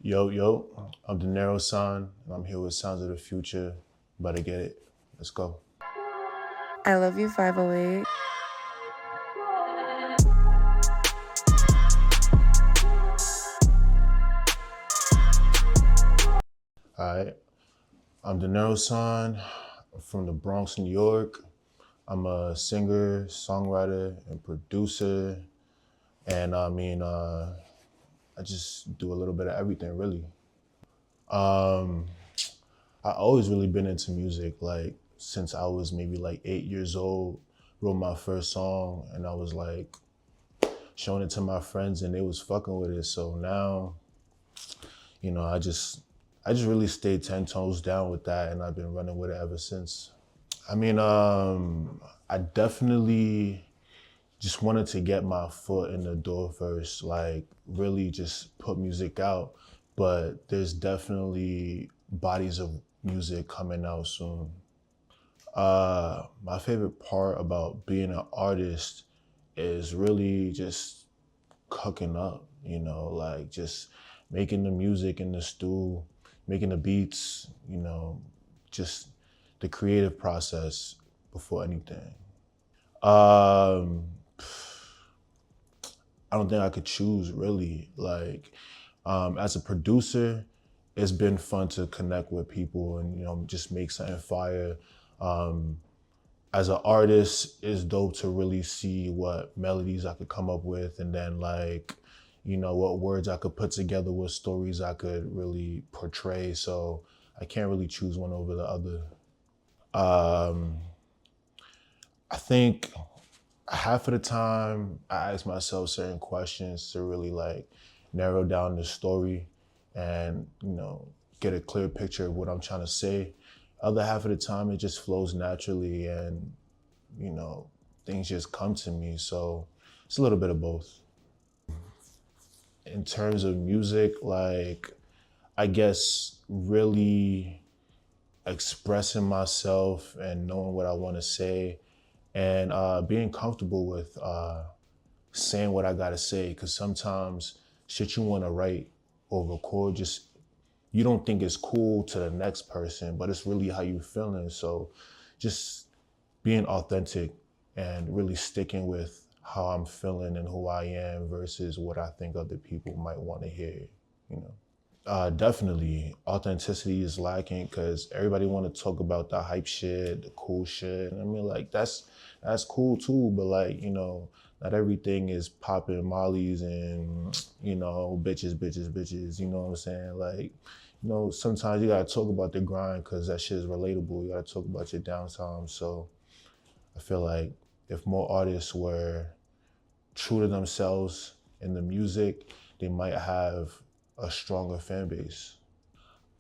Yo, yo, I'm Dinero ign, and I'm here with Sounds of the Future. About to get it. Let's go. I love you, 508. All right. I'm Dinero ign. I'm from the Bronx, New York. I'm a singer, songwriter, and producer. And I just do a little bit of everything, really. I always really been into music, like since I was maybe like 8 years old. Wrote my first song, and I was like showing it to my friends, and they was fucking with it. So now, I just really stayed 10 toes down with that, and I've been running with it ever since. I definitely just wanted to get my foot in the door first, like really just put music out. But there's definitely bodies of music coming out soon. My favorite part about being an artist is really just cooking up, like just making the music in the stew, making the beats, just the creative process before anything. Um, I don't think I could choose really. Like, as a producer, it's been fun to connect with people and, just make something fire. As an artist, it's dope to really see what melodies I could come up with, and then like, what words I could put together, what stories I could really portray. So I can't really choose one over the other. Um, I think half of the time I ask myself certain questions to really like narrow down the story and, get a clear picture of what I'm trying to say. Other half of the time it just flows naturally and, you know, things just come to me. So it's a little bit of both. In terms of music, like, I guess really expressing myself and knowing what I want to say and being comfortable with saying what I gotta say. Because sometimes shit you want to write or record, just you don't think it's cool to the next person, but it's really how you feeling. So just being authentic and really sticking with how I'm feeling and who I am versus what I think other people might want to hear, you know. Definitely, authenticity is lacking because everybody want to talk about the hype shit, the cool shit. I mean, like that's cool too, but like not everything is popping mollies and bitches, bitches, bitches. You know what I'm saying? Like, sometimes you gotta talk about the grind because that shit is relatable. You gotta talk about your downtime. So I feel like if more artists were true to themselves in the music, they might have a stronger fan base.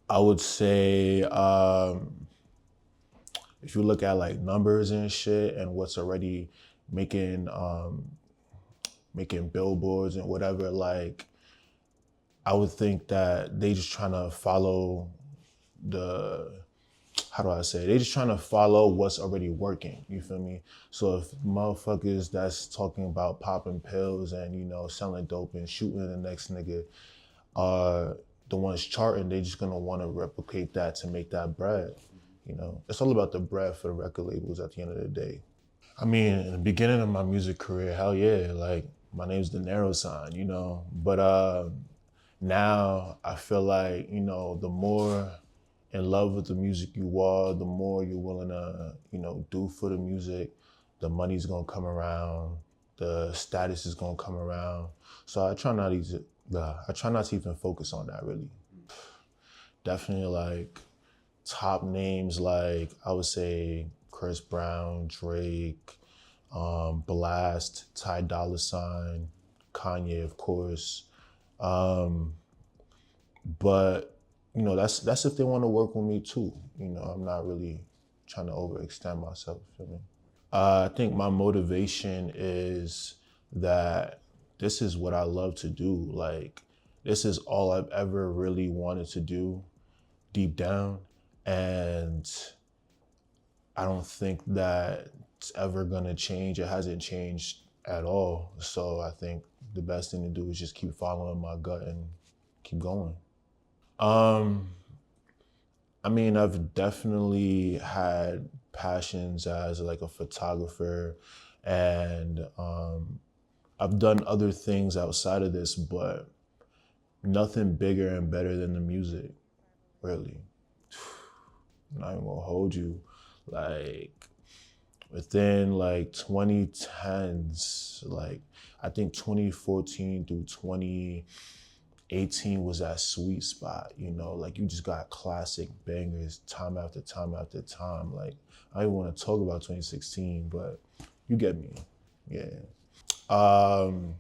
I would say if you look at like numbers and shit and what's already making making billboards and whatever, like I would think that they just trying to follow the how do I say? They just trying to follow what's already working. You feel me? So if motherfuckers that's talking about popping pills and selling dope and shooting the next nigga are the ones charting, they just gonna want to replicate that to make that bread. It's all about the bread for the record labels at the end of the day. I mean, in the beginning of my music career, hell yeah, like my name's Dinero ign, But now I feel like the more in love with the music you are, the more you're willing to do for the music. The money's gonna come around, the status is gonna come around. So I try not to even focus on that really. Definitely like top names like I would say Chris Brown, Drake, Blast, Ty Dolla $ign, Kanye, of course. But that's if they want to work with me too. I'm not really trying to overextend myself. Feel me? I think my motivation is that this is what I love to do. Like this is all I've ever really wanted to do deep down, and I don't think that it's ever gonna change. It hasn't changed at all. So I think the best thing to do is just keep following my gut and keep going. Um, I mean, I've definitely had passions as like a photographer, and I've done other things outside of this, but nothing bigger and better than the music, really. I'm not even gonna hold you. Like within like 2010s, like I think 2014 through 2018 was that sweet spot, you know, like you just got classic bangers time after time after time. Like I don't even want to talk about 2016, but you get me. Yeah. Um,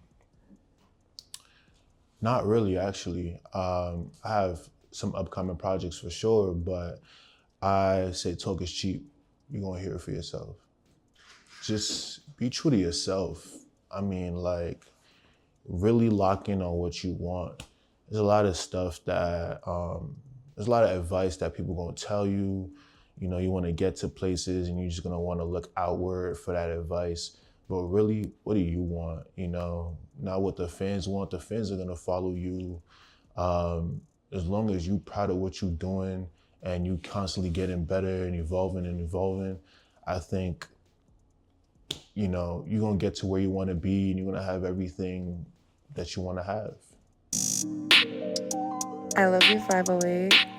Not really, actually. I have some upcoming projects for sure, but I say talk is cheap. You're gonna hear it for yourself. Just be true to yourself. I mean, like, really lock in on what you want. There's a lot of stuff that, there's a lot of advice that people gonna tell you. You know, you wanna get to places and you're just gonna wanna look outward for that advice. But really, what do you want? You know, not what the fans want. The fans are gonna follow you. As long as you proud of what you're doing and you constantly getting better and evolving, I think, you know, you're gonna get to where you wanna be and you're gonna have everything that you wanna have. I love you, 508.